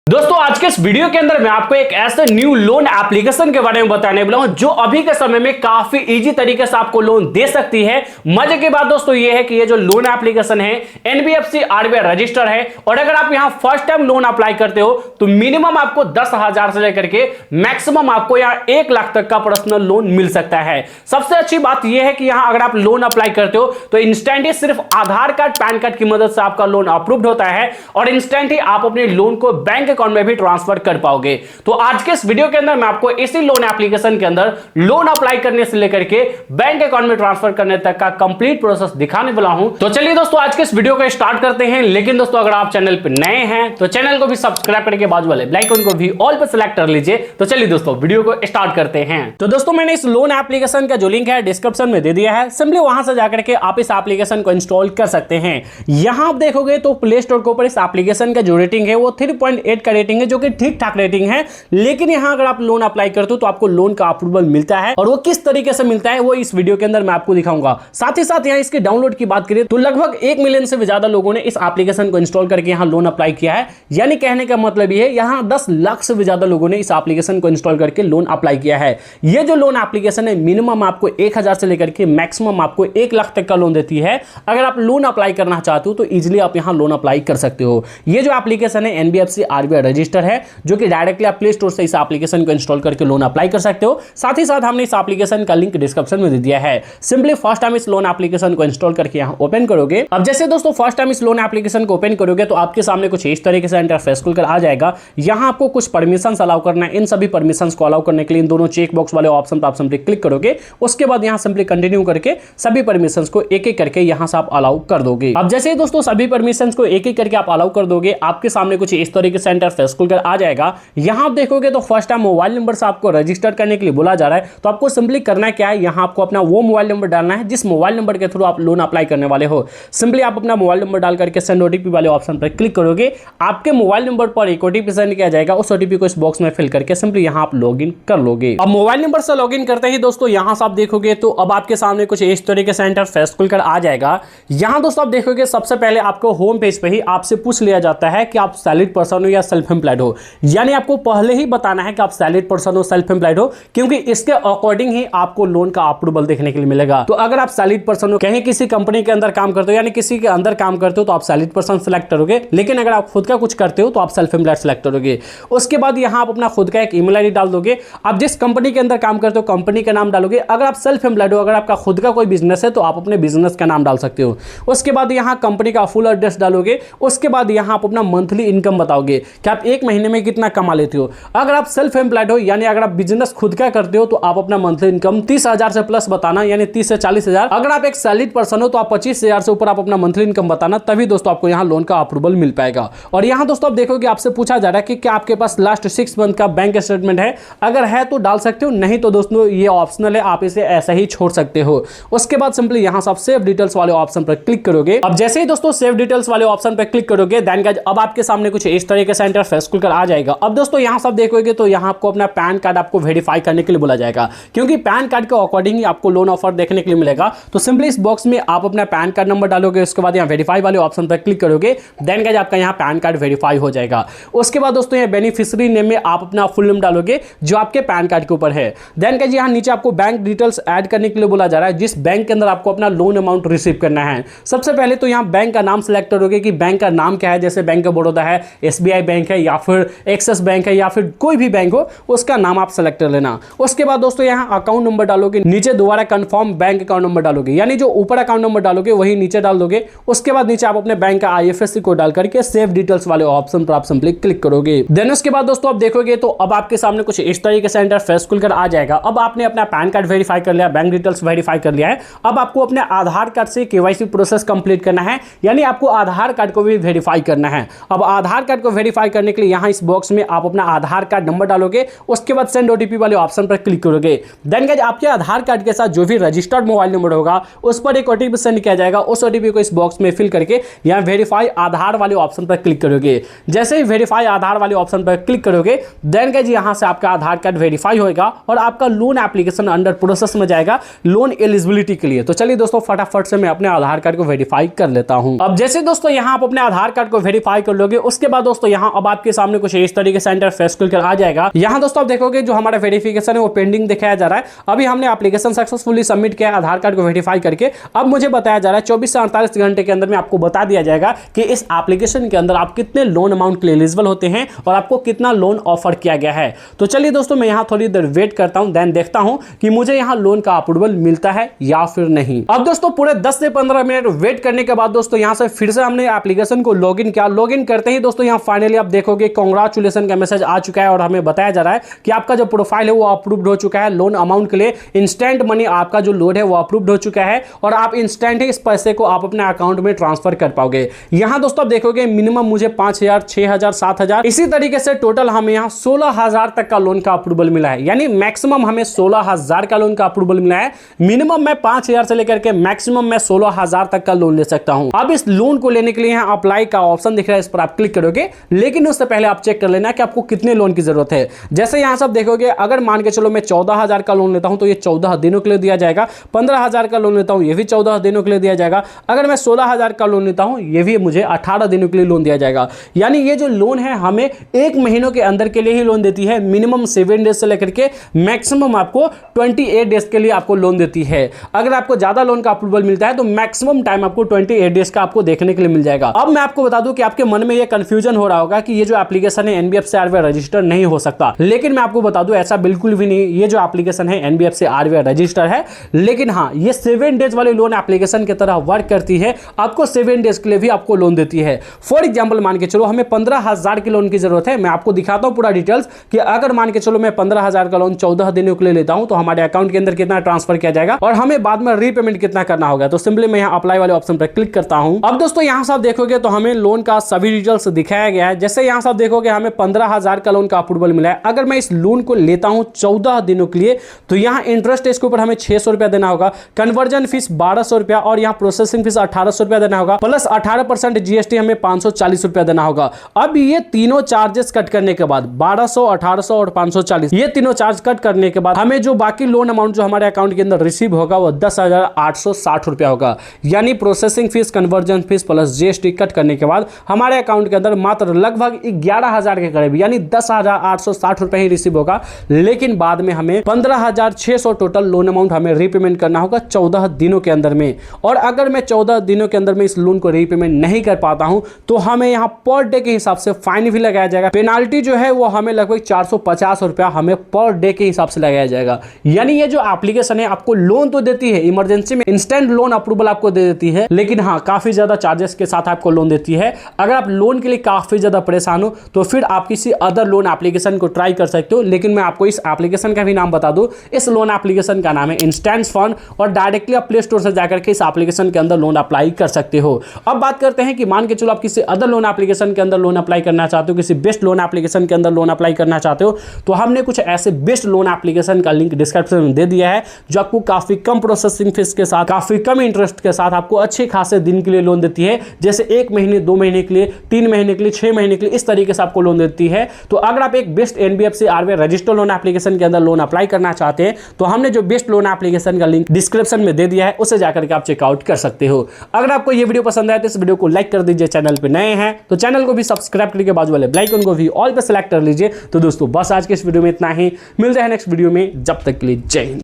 दोस्तों आज के इस वीडियो के अंदर मैं आपको एक ऐसे न्यू लोन एप्लीकेशन के बारे में बताने वाला हूं जो अभी के समय में काफी इजी तरीके से आपको लोन दे सकती है। मजे की बात दोस्तों ये है कि ये जो लोन एप्लीकेशन है एनबीएफसी आरबीआई रजिस्टर है और अगर आप यहां फर्स्ट टाइम लोन अप्लाई करते हो तो मिनिमम आपको 10,000 से लेकर के मैक्सिमम आपको यहां 1 लाख तक का पर्सनल लोन मिल सकता है। सबसे अच्छी बात यह है कि यहां अगर आप लोन अप्लाई करते हो तो इंस्टेंट ही सिर्फ आधार कार्ड पैन कार्ड की मदद से आपका लोन अप्रूव्ड होता है और इंस्टेंट ही आप अपने लोन को बैंक अकाउंट में भी ट्रांसफर कर पाओगे। तो आज के इस वीडियो के अंदर मैं आपको इसी लोन एप्लीकेशन के अंदर लोन अप्लाई करने से लेकर के बैंक अकाउंट में ट्रांसफर करने तक का कंप्लीट प्रोसेस दिखाने वाला हूं। तो चलिए दोस्तों आज के इस वीडियो को स्टार्ट करते हैं। लेकिन दोस्तों अगर आप चैनल पर नए हैं तो चैनल को भी सब्सक्राइब करके बाजू वाले बेल आइकन को भी ऑल पर सिलेक्ट कर लीजिए। तो चलिए दोस्तों वीडियो को स्टार्ट करते हैं। तो दोस्तों मैंने इस लोन एप्लीकेशन का जो लिंक है डिस्क्रिप्शन में दे दिया है, सिंपली वहां से जाकर के आप इस एप्लीकेशन को इंस्टॉल कर सकते हैं। यहां आप देखोगे तो प्ले स्टोर के ऊपर इस एप्लीकेशन का जो रेटिंग है वो 3.8 का रेटिंग है जो कि ठीक ठाक रेटिंग है। लेकिन यहां अगर आप लोन अप्लाई करते हो तो आपको लोन का अप्रूवल मिलता है और वो किस तरीके से मिलता है वो इस वीडियो के अंदर मैं आपको दिखाऊंगा। साथ ही साथ यहां इसके डाउनलोड की बात करें तो लगभग 1 मिलियन से भी ज्यादा लोगों ने इस एप्लीकेशन को इंस्टॉल करके यहां लोन अप्लाई किया है। यानी कहने का मतलब ये है यहां 10 लाख से भी ज्यादा लोगों ने इस एप्लीकेशन को इंस्टॉल करके लोन अप्लाई किया है। ये जो लोन एप्लीकेशन है मिनिमम आपको 1,000 से लेकर के मैक्सिमम आपको 1 लाख तक का लोन देती है। अगर आप लोन अप्लाई करना चाहते हो तो इजीली आप यहां लोन अप्लाई कर सकते हो। ये जो एप्लीकेशन है एनबीएफसी आरबीआई रजिस्टर है जो कि डायरेक्टली आप प्ले स्टोर से इस एप्लीकेशन को इंस्टॉल करके लोन अप्लाई कर सकते हो। साथ ही साथ हमने इस एप्लीकेशन का लिंक डिस्क्रिप्शन में दे दिया है। सिंपली फर्स्ट टाइम इस लोन एप्लीकेशन को इंस्टॉल करके यहां ओपन करोगे। अब जैसे दोस्तों फर्स्ट टाइम इस लोन एप्लीकेशन को ओपन करोगे तो आपके सामने कुछ इस तरीके से इंटरफेस खुलकर आ जाएगा। यहां आपको कुछ परमिशंस अलाउ करना है। इन सभी परमिशंस को अलाउ करने के लिए इन दोनों चेक बॉक्स वाले ऑप्शन पर आप सिंपली क्लिक करोगे। उसके बाद यहां सिंपली कंटिन्यू करके सभी परमिशंस को एक एक करके यहां से आप अलाउ कर दोगे। अब जैसे दोस्तों सभी परमिशंस को एक एक करके आप अलाउ कर दोगे आपके सामने कुछ इस तरीके से इंटरफेस खुलकर आ जाएगा। यहां आप देखोगे तो फर्स्ट टाइम मोबाइल नंबर से आपको रजिस्टर करने के लिए बोला जा रहा है। तो आपको सिंपली करना क्या है, यहां आपको अपना वो मोबाइल नंबर डालना है जिस मोबाइल नंबर के थ्रू आप लोन अप्लाई करने वाले हो। सिंपली आप अपना मोबाइल नंबर डाल करके सेंड ओटीपी वाले ऑप्शन पर क्लिक करोगे। आपके मोबाइल नंबर पर एक ओटीपी सेंड किया जाएगा। उस ओटीपी को इस बॉक्स में फिल करके सिंपली यहां आप लॉगिन कर लोगे। अब मोबाइल नंबर से लॉगिन करते ही दोस्तों यहां से आप देखोगे तो अब आपके सामने कुछ इस तरीके से इंटरफेस खुलकर आ जाएगा। यहां दोस्तों आप देखोगे सबसे पहले आपको होम पेज पे ही आपसे पूछ लिया जाता है कि आप सैलरीड पर्सन हो या सेल्फ एम्प्लॉयड हो। यानी आपको पहले ही बताना है कि आप सैलरीड पर्सन हो सेल्फ एम्प्लॉयड हो, क्योंकि इसके अकॉर्डिंग ही आपको लोन का अप्रूवल देखने के लिए मिलेगा। तो अगर आप सैलरीड पर्सन हो, कहीं किसी कंपनी के अंदर काम करते हो यानी किसी के अंदर काम करते हो तो आप सैलरीड पर्सन सिलेक्ट करोगे। लेकिन अगर आप खुद का कुछ करते हो तो आप सेल्फ एम्प्लॉयड सिलेक्ट करोगे। उसके बाद यहां आप अपना खुद का एक ईमेल आईडी डाल दोगे। आप जिस कंपनी के अंदर काम करते हो कंपनी का नाम डालोगे। अगर आप सेल्फ एम्प्लॉयड हो, अगर आपका खुद का कोई बिजनेस है तो आप अपने बिजनेस का नाम डाल सकते हो। उसके बाद यहां कंपनी का फुल एड्रेस डालोगे। उसके बाद यहां आप अपना मंथली इनकम बताओगे कि आप एक महीने में कितना कमा लेते हो। अगर आप सेल्फ एम्प्लॉयड हो यानी अगर आप बिजनेस खुद का करते हो तो आप अपना मंथली इनकम 30,000 से प्लस बताना, यानी 30 से 40,000। अगर आप एक सैलरीड पर्सन हो तो आप 25,000 से ऊपर आप अपना मंथली इनकम बताना, तभी दोस्तों आपको यहां लोन का अप्रूवल मिल पाएगा। और यहां दोस्तों आप देखोगे आपसे पूछा जा रहा है कि क्या आपके पास लास्ट 6 मंथ का बैंक स्टेटमेंट है। अगर है तो डाल सकते हो, नहीं तो दोस्तों ये ऑप्शनल है, आप इसे ऐसा ही छोड़ सकते हो। उसके बाद सिंपली यहां से आप सेव डिटेल्स वाले ऑप्शन पर क्लिक करोगे। अब जैसे ही दोस्तों सेव डिटेल्स वाले ऑप्शन पर क्लिक करोगे देन गाइस अब आपके सामने कुछ इस तरीके से इंटरफेस खुलकर आ जाएगा। अब दोस्तों यहां से आप देखोगे तो यहां आपको अपना पैन कार्ड आपको वेरीफाई करने के लिए बोला जाएगा, क्योंकि पैन कार्ड के अकॉर्डिंग ही आपको लोन ऑफर देखने के लिए मिलेगा। तो सिंपली इस बॉक्स में आप अपना पैन कार्ड नंबर डालोगे। उसके बाद यहाँ वेरीफाई वाले ऑप्शन पर क्लिक करोगे देन गाइस आपका यहाँ पैन कार्ड वेरीफाई हो जाएगा। उसके बाद दोस्तों यहाँ बेनिफिशियरी नेम में आप अपना फुल नेम डालोगे जो आपके पैन कार्ड के ऊपर है। देन गाइस यहाँ नीचे आपको बैंक डिटेल्स ऐड करने के लिए बोला जा रहा है, जिस बैंक के अंदर आपको अपना लोन अमाउंट रिसीव करना है। सबसे पहले तो यहाँ बैंक का नाम सेलेक्ट करोगे कि बैंक का नाम क्या है। जैसे बैंक ऑफ बड़ौदा है, एसबीआई बैंक है या फिर एक्सिस बैंक है या फिर कोई भी बैंक हो उसका नाम आप सेलेक्ट कर लेना। उसके बाद दोस्तों यहाँ अकाउंट नंबर डालोगे, नीचे दोबारा कंफर्म बैंक अकाउंट नंबर डालोगे, यानी जो ऊपर अकाउंट नंबर डालोगे वही नीचे डाल दोगे। उसके बाद नीचे आप अपने बैंक का आईएफएससी कोड डाल करके सेव डिटेल्स वाले ऑप्शन पर आप सिंपली क्लिक करोगे। देन उसके बाद दोस्तों आप देखोगे तो अब आपके सामने कुछ इस तरीके से इंटरफेस खुलकर आ जाएगा। अब आपने अपना पैन कार्ड वेरीफाई कर लिया, बैंक डिटेल्स वेरीफाई कर लिया है। अब आपको अपने आधार कार्ड से केवाईसी प्रोसेस कंप्लीट करना है, यानी आपको आधार कार्ड को भी वेरीफाई करना है। अब आधार कार्ड को वेरीफाई करने के लिए यहाँ इस बॉक्स में आप अपना आधार कार्ड नंबर डालोगे। उसके बाद सेंड ओटीपी वाले ऑप्शन पर क्लिक करोगे। देन गाइस आपके आधार कार्ड के साथ जो भी रजिस्टर्ड मोबाइल नंबर होगा उस पर एक ओटीपी सेंड किया जाएगा। उस ओटीपी को इस बॉक्स में फिल करके यहाँ वेरीफाई आधार वाले ऑप्शन पर क्लिक करोगे। जैसे ही वेरीफाई आधार वाले ऑप्शन पर क्लिक करोगे देन गाइस यहाँ से आपका आधार कार्ड वेरीफाई होगा और आपका लोन एप्लीकेशन अंडर प्रोसेस में जाएगा लोन एलिजिबिलिटी के लिए। तो चलिए दोस्तों फटाफट से मैं अपने आधार कार्ड को वेरीफाई कर लेता हूं। अब जैसे दोस्तों यहाँ आप अपने आधार कार्ड को वेरीफाई कर लोगे उसके बाद दोस्तों यहाँ अब आपके सामने कुछ इस तरीके से इंटरफेस खुलकर आ जाएगा। यहाँ दोस्तों आप देखोगे जो हमारा वेरिफिकेशन है वो पेंडिंग दिखाया जा रहा है। अभी हमने एप्लीकेशन सक्सेसफुली सबमिट किया आधार कार्ड को वेरीफाई करके। अब मुझे बताया जा रहा है 24 से 48 घंटे के अंदर में आपको बता दिया जाएगा कि इस एप्लीकेशन के अंदर आप कितने लोन अमाउंट के लिए एलिजिबल होते हैं और आपको कितना लोन ऑफर किया गया है। तो चलिए दोस्तों मैं यहाँ थोड़ी देर वेट करता हूँ, देन देखता हूँ कि मुझे यहाँ लोन का अप्रूवल मिलता है या फिर नहीं। अब दोस्तों पूरे 10 से 15 मिनट वेट करने के बाद दोस्तों यहाँ से फिर से हमने एप्लीकेशन को लॉगिन किया। लॉगिन करते ही दोस्तों यहाँ फाइनली आप देखोगे कांग्रेचुलेशन का मैसेज आ चुका है और हमें बताया जा रहा है कि आपका जो प्रोफाइल है वो अप्रूव्ड हो चुका है। लोन अमाउंट के लिए इंस्टेंट मनी आपका जो लोड है वो अप्रूव्ड हो चुका है और आप इंस्टेंट ही इस पैसे को आप अपने अकाउंट में ट्रांसफर कर पाओगे। यहाँ दोस्तों आप देखोगे मिनिमम मुझे 5,000, 6,000, 7,000 इसी तरीके से टोटल हमें यहाँ 16,000 तक का लोन का अप्रूवल मिला है। यानी मैक्सिमम हमें 16,000 का लोन का अप्रूवल मिला है। मिनिमम मैं 5,000 से लेकर के मैक्सिमम मैं 16,000 तक का लोन ले सकता हूं। अब इस लोन को लेने के लिए यहाँ अप्लाई का ऑप्शन दिख रहा है, इस पर आप क्लिक करोगे, लेकिन उससे पहले आप चेक कर लेना कि आपको कितने लोन की जरूरत है। जैसे यहाँ सब देखोगे अगर मान के चलो मैं 14,000 का लोन लेता हूं तो ये 14 दिनों के लिए दिया जाएगा। 15,000 का लोन लेता हूं ये भी 14 दिनों के लिए दिया जाएगा। अगर मैं 16,000 का लोन लेता हूं ये भी मुझे 18 दिनों के लिए लोन दिया जाएगा। यानी ये जो लोन है हमें 1 महीनों के अंदर के लिए ही लोन देती है। मिनिमम 7 डेज से लेकर के मैक्सिमम आपको 28 डेज के लिए आपको लोन देती है। अगर आपको ज्यादा लोन का अप्रूवल मिलता है तो मैक्सिमम टाइम आपको 28 डेज का आपको देखने के लिए मिल जाएगा। अब मैं आपको बता दूं कि आपके मन में ये कंफ्यूजन हो रहा होगा कि ये जो एप्लीकेशन है एनबीएफसी आरबीआई रजिस्टर नहीं हो सकता, लेकिन मैं आपको बता दूं ऐसा बिल्कुल भी नहीं। ये जो एप्लीकेशन है एनबीएफसी आरबीआई रजिस्टर है, लेकिन हाँ ये 7 डेज वाले लोन एप्लीकेशन की तरह वर्क करती है। आपको 7 डेज के लिए भी आपको लोन देती है। फॉर एग्जाम्पल मान के चलो हमें 15,000 की लोन की जरूरत है। मैं आपको दिखाता हूं पूरा डिटेल्स कि अगर मान के चलो मैं 15,000 का लोन 14 दिनों के लिए लेता हूं तो हमारे अकाउंट के अंदर कितना ट्रांसफर किया जाएगा और हमें बाद में रीपेमेंट कितना करना होगा। तो सिंपली मैं यहाँ अप्लाई वाले ऑप्शन पर क्लिक करता हूं। अब दोस्तों यहाँ से आप देखोगे तो हमें लोन का सभी डिटेल्स दिखाया गया है। जैसे यहाँ से आप देखोगे हमें 15,000 का लोन का अप्रूवल मिला है। अगर मैं इस लोन को लेता हूं 14 दिनों के लिए तो यहाँ इंटरेस्ट इसके ऊपर हमें 600 रुपया देना होगा, कन्वर्जन फीस 1200 रुपया और यहाँ प्रोसेसिंग फीस 1800 रुपया देना होगा, प्लस 18% जीएसटी हमें 540 रुपया देना होगा। अब ये तीनों चार्जेस कट करने के बाद 1200, 1800 और 540 ये तीनों चार्ज कट करने के बाद हमें जो बाकी लोन अमाउंट जो हमारे अकाउंट के अंदर रिसीव होगा वो 10,860 रुपया होगा। यानी processing fees, conversion fees plus GST cut करने के बाद हमारे अकाउंट के अंदर मात्र लगभग 11,000 के करीब यानी 10,860 रुपए ही रिसीव होगा। लेकिन बाद में हमें 15,600 टोटल लोन अमाउंट हमें रीपेमेंट करना होगा 14 दिनों के अंदर में। और अगर मैं 14 दिनों के अंदर में इस लोन को रीपेमेंट नहीं कर पाता हूं तो हमें यहां पर डे के हिसाब से फाइन भी लगाया जाएगा। पेनाल्टी जो है वो हमें लगभग 450 रुपया हमें पर डे के हिसाब से लगाया जाएगा। यानी ये जो एप्लीकेशन है आपको लोन तो देती है, इमरजेंसी में इंस्टेंट लोन अप्रूवल आपको दे देती है, लेकिन हाँ काफी ज्यादा चार्जेस के साथ आपको लोन देती है। अगर आप लोन के लिए काफी ज्यादा परेशान हो तो फिर आप किसी अदर लोन एप्लीकेशन को ट्राई कर सकते हो। लेकिन मैं आपको इस एप्लीकेशन का भी नाम बता दूं, इस लोन एप्लीकेशन का नाम है इंस्टेंट फंड और डायरेक्टली आप प्ले स्टोर से जाकर के इस एप्लीकेशन के अंदर लोन अप्लाई कर सकते हो। अब बात करते हैं कि मान के चलो आप किसी अदर लोन एप्लीकेशन के अंदर लोन अप्लाई करना चाहते हो, किसी बेस्ट लोन एप्लीकेशन के अंदर लोन अप्लाई करना चाहते हो, तो हमने कुछ ऐसे बेस्ट लोन एप्लीकेशन का लिंक डिस्क्रिप्शन में दे दिया है जो आपको काफी कम प्रोसेसिंग फीस के साथ, काफी कम इंटरेस्ट के साथ आपको अच्छे खासे दिन के लिए लोन देती है। जैसे 1 महीने, 2 महीने के लिए, 3 महीने के लिए, 6 महीने के लिए, इस तरीके से आपको लोन देती है। तो अगर आप एक best NBFC RBI register loan application के अंदर लोन अप्लाई करना चाहते हैं तो हमने जो बेस्ट लोन एप्लीकेशन का लिंक डिस्क्रिप्शन में दे दिया है, उसे जाकर के आप चेकआउट कर सकते हो। अगर आपको ये वीडियो पसंद आए तो इस वीडियो को लाइक कर दीजिए। चैनल पे नए हैं तो चैनल को भी सब्सक्राइब करके बाजू वाले बेल आइकन को भी ऑल पे सेलेक्ट कर लीजिए। तो दोस्तों बस आज के इस वीडियो में इतना ही, मिलते हैं नेक्स्ट वीडियो में। जब तक के लिए जय हिंद।